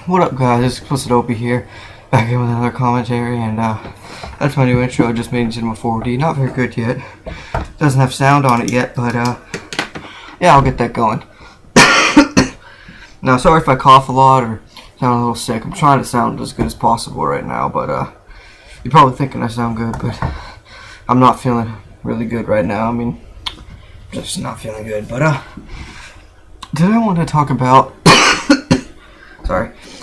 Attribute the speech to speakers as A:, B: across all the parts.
A: What up, guys? It's Explicit OPiE here, back in with another commentary, and that's my new intro. I just made it in my 4D. Not very good yet. Doesn't have sound on it yet, but yeah, I'll get that going. Now, sorry if I cough a lot or sound a little sick. I'm trying to sound as good as possible right now, but you're probably thinking I sound good, but I'm not feeling really good right now. I mean, just not feeling good. But today I wanted to talk about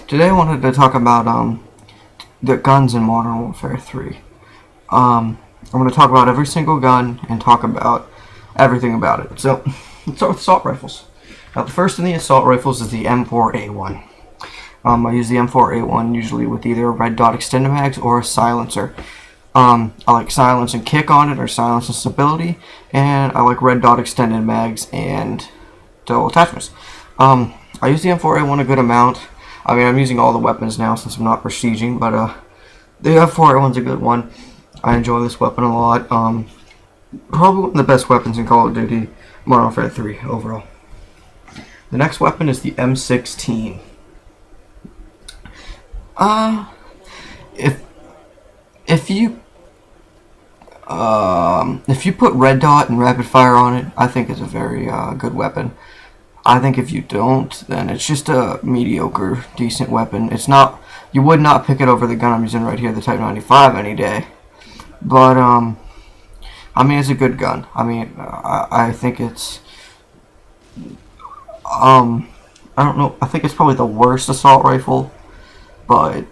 A: Today I wanted to talk about the guns in Modern Warfare 3. I'm going to talk about every single gun and talk about everything about it. So, let's start with assault rifles. Now, the first in the assault rifles is the M4A1. I use the M4A1 usually with either a red dot extended mags or a silencer. I like silence and kick on it, or silence and stability, and I like red dot extended mags and double attachments. I use the M4A1 a good amount. I mean, I'm using all the weapons now since I'm not prestiging, but the M4A1's a good one. I enjoy this weapon a lot. Probably one of the best weapons in Call of Duty Modern Warfare 3 overall. The next weapon is the M16. If you put red dot and rapid fire on it, I think it's a very good weapon. I think if you don't, then it's just a mediocre, decent weapon. It's not. You would not pick it over the gun I'm using right here, the Type 95, any day. But I mean, it's a good gun. I mean, I think it's. I don't know. I think it's probably the worst assault rifle, but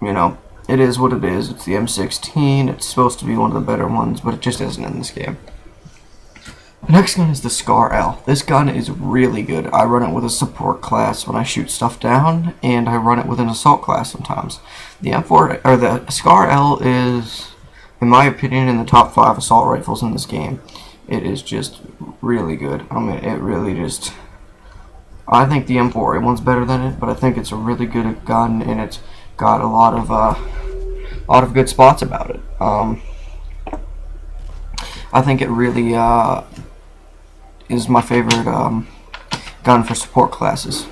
A: you know, it is what it is. It's the M16. It's supposed to be one of the better ones, but it just isn't in this game. The next gun is the Scar L. This gun is really good. I run it with a support class when I shoot stuff down, and I run it with an assault class sometimes. The M4 or the Scar L is, in my opinion, in the top 5 assault rifles in this game. It is just really good. I mean, it really just. I think the M4A1's better than it, but I think it's a really good gun, and it's got a lot of good spots about it. I think it really is my favorite gun for support classes.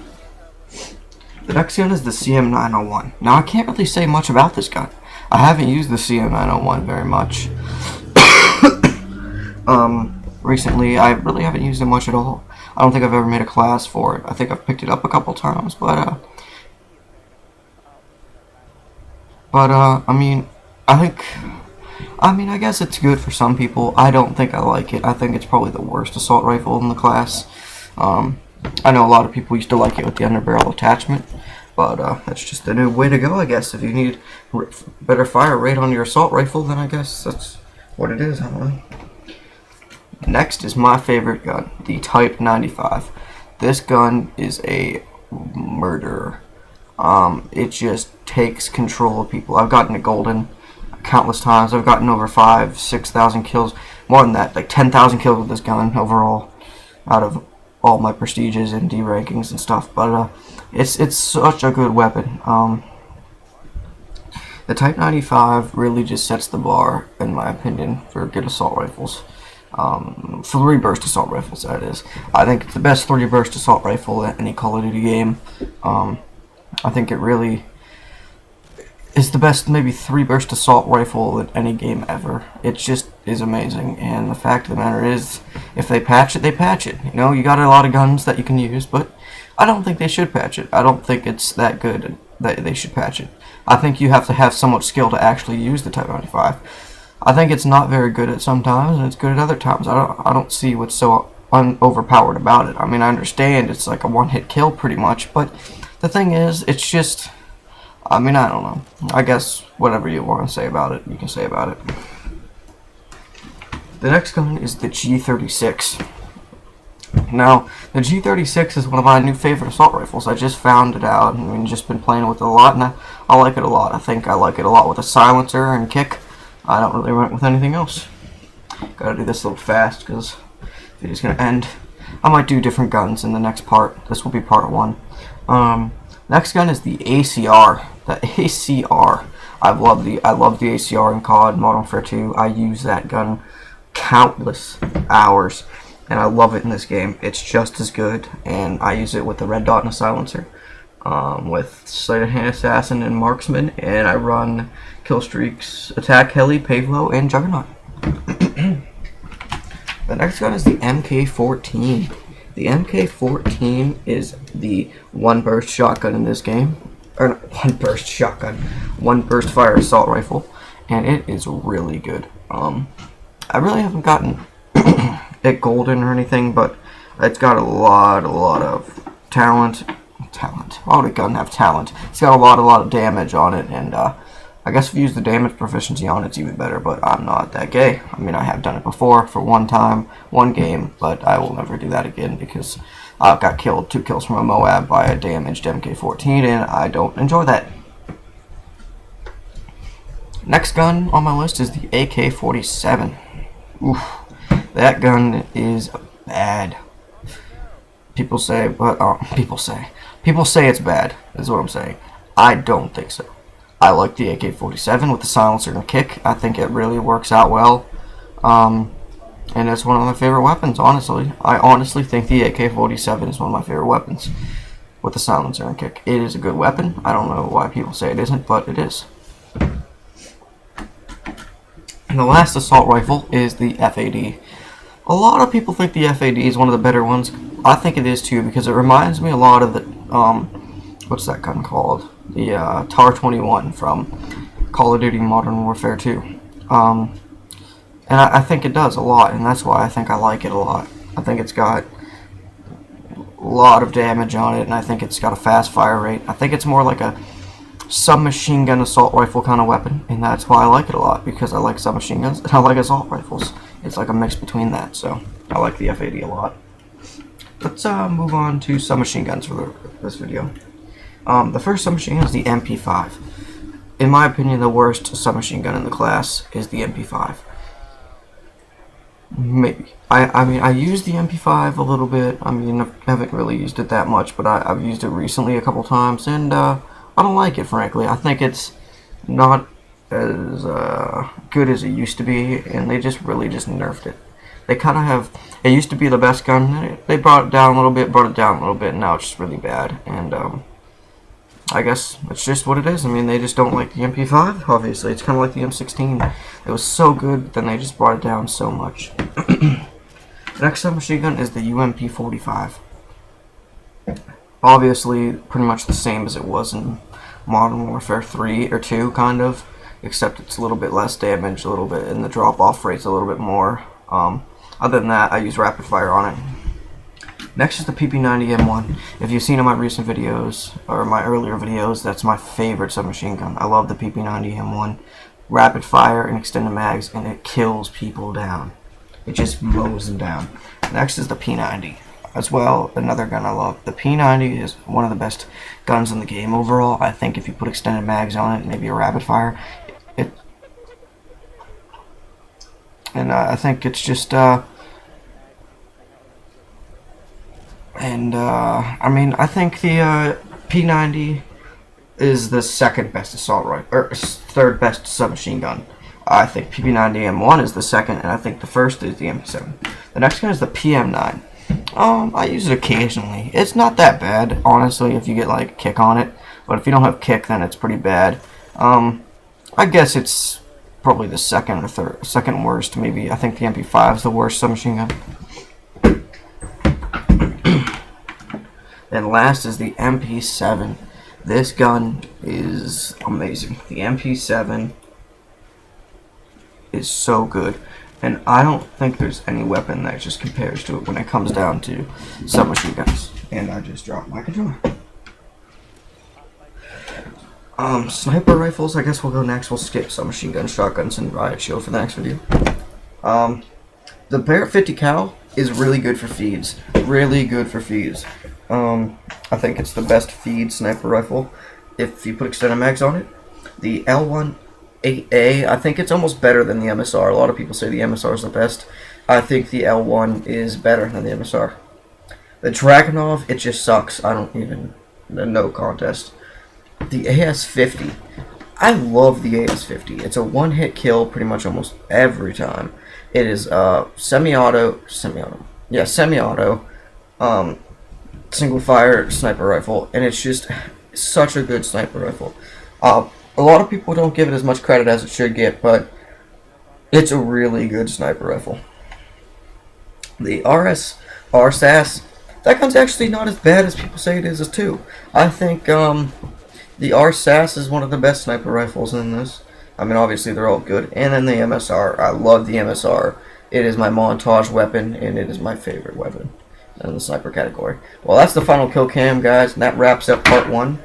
A: The next gun is the CM901. Now, I can't really say much about this gun. I haven't used the CM901 very much. Recently, I really haven't used it much at all. I don't think I've ever made a class for it. I think I've picked it up a couple times, but I mean, I guess it's good for some people. I don't think I like it. I think it's probably the worst assault rifle in the class. I know a lot of people used to like it with the underbarrel attachment, but that's just the new way to go, I guess. If you need better fire rate on your assault rifle, then I guess that's what it is. I don't know. Next is my favorite gun, the Type 95. This gun is a murderer. It just takes control of people. I've gotten it golden countless times. I've gotten over 5,000-6,000 kills, more than that, like 10,000 kills with this gun overall, out of all my prestiges and D rankings and stuff. But it's such a good weapon. The Type 95 really just sets the bar, in my opinion, for good assault rifles. 3-burst assault rifles, that is. I think it's the best 3-burst assault rifle in any Call of Duty game. I think it really is the best, maybe 3-burst assault rifle in any game ever. It just is amazing, and the fact of the matter is, if they patch it, they patch it. You know, you got a lot of guns that you can use, but I don't think they should patch it. I don't think it's that good that they should patch it. I think you have to have so much skill to actually use the Type 95. I think it's not very good at some times, and it's good at other times. I don't see what's so overpowered about it. I mean, I understand it's like a one-hit kill pretty much, but the thing is, it's just, I mean, I don't know. I guess whatever you want to say about it, you can say about it. The next gun is the G36. Now, the G36 is one of my new favorite assault rifles. I just found it out, and I've just been playing with it a lot, and I like it a lot. I think I like it a lot with a silencer and kick. I don't really run it with anything else. Gotta do this a little fast, because the video's gonna end. I might do different guns in the next part. This will be part 1. Next gun is the ACR. The ACR. I love the ACR in COD Modern Warfare 2. I use that gun countless hours, and I love it in this game. It's just as good, and I use it with the red dot and a silencer. with Sleight of Hand Assassin and Marksman, and I run kill streaks, attack heli, Pavlo, and Juggernaut. The next gun is the MK14. The MK14 is the one burst shotgun in this game, or not, one burst fire assault rifle, and it is really good. I really haven't gotten it golden or anything, but it's got a lot of talent. Why would a gun have talent? It's got a lot of damage on it, and I guess if you use the damage proficiency on it, it's even better, but I'm not that gay. I mean, I have done it before for one time, one game, but I will never do that again because I got killed, 2 kills from a Moab by a damaged MK14, and I don't enjoy that. Next gun on my list is the AK-47. Oof, that gun is bad. People say it's bad, is what I'm saying. I don't think so. I like the AK-47 with the silencer and kick. I think it really works out well. And it's one of my favorite weapons, honestly. I honestly think the AK-47 is one of my favorite weapons with the silencer and kick. It is a good weapon. I don't know why people say it isn't, but it is. And the last assault rifle is the FAD. A lot of people think the FAD is one of the better ones. I think it is too, because it reminds me a lot of the, what's that gun called? The Pt.1 from Call of Duty Modern Warfare 2. And I think it does a lot, and that's why I think I like it a lot. I think it's got a lot of damage on it, and I think it's got a fast fire rate. I think it's more like a submachine gun assault rifle kind of weapon, and that's why I like it a lot, because I like submachine guns and I like assault rifles. It's like a mix between that, so I like the FAD a lot. Let's move on to submachine guns for this video. The first submachine gun is the MP5. In my opinion, the worst submachine gun in the class is the MP5. Maybe. I mean, I used the MP5 a little bit. I mean, I haven't really used it that much, but I've used it recently a couple times, and I don't like it, frankly. I think it's not as good as it used to be, and they just really nerfed it. They kind of have, it used to be the best gun, they brought it down a little bit, and now it's just really bad, and I guess it's just what it is. I mean, they just don't like the MP5, obviously. It's kind of like the M16. It was so good, but then they just brought it down so much. The next submachine gun is the UMP45. Obviously, pretty much the same as it was in Modern Warfare 3 or 2, kind of, except it's a little bit less damage, a little bit, and the drop-off rate's a little bit more. Other than that, I use rapid fire on it. Next is the Pt.1. If you've seen in my recent videos, or my earlier videos, that's my favorite submachine gun. I love the Pt.1. Rapid fire and extended mags, and it kills people down. It just mows them down. Next is the P90. As well, another gun I love. The P90 is one of the best guns in the game overall. I think if you put extended mags on it, maybe a rapid fire, I think it's just, I mean, I think the P90 is the second best assault rifle, or third best submachine gun. I think Pt.1 is the second, and I think the first is the MP7. The next gun is the PM9. I use it occasionally. It's not that bad, honestly, if you get like kick on it. But if you don't have kick, then it's pretty bad. I guess it's probably the second worst, maybe. I think the MP5 is the worst submachine gun. And last is the MP7. This gun is amazing. The MP7 is so good. And I don't think there's any weapon that just compares to it when it comes down to submachine guns. And I just dropped my controller. Sniper rifles, I guess we'll go next. We'll skip submachine guns, shotguns, and riot shield for the next video. The Barrett 50 cal is really good for feeds. Really good for feeds. I think it's the best feed sniper rifle if you put extended mags on it. The L1 8A, I think it's almost better than the MSR. A lot of people say the MSR is the best. I think the L1 is better than the MSR. The Dragunov, it just sucks. I don't even, no contest. The AS50, I love the AS50. It's a one-hit kill pretty much almost every time. It is semi-auto. Yeah, semi-auto. single fire sniper rifle, and it's just such a good sniper rifle. A lot of people don't give it as much credit as it should get, but it's a really good sniper rifle. The RSAS, that gun's actually not as bad as people say it is too. I think the RSAS is one of the best sniper rifles in this. I mean, obviously they're all good. And then the MSR, I love the MSR. It is my montage weapon, and it is my favorite weapon in the sniper category. Well, that's the final kill cam, guys, and that wraps up part 1.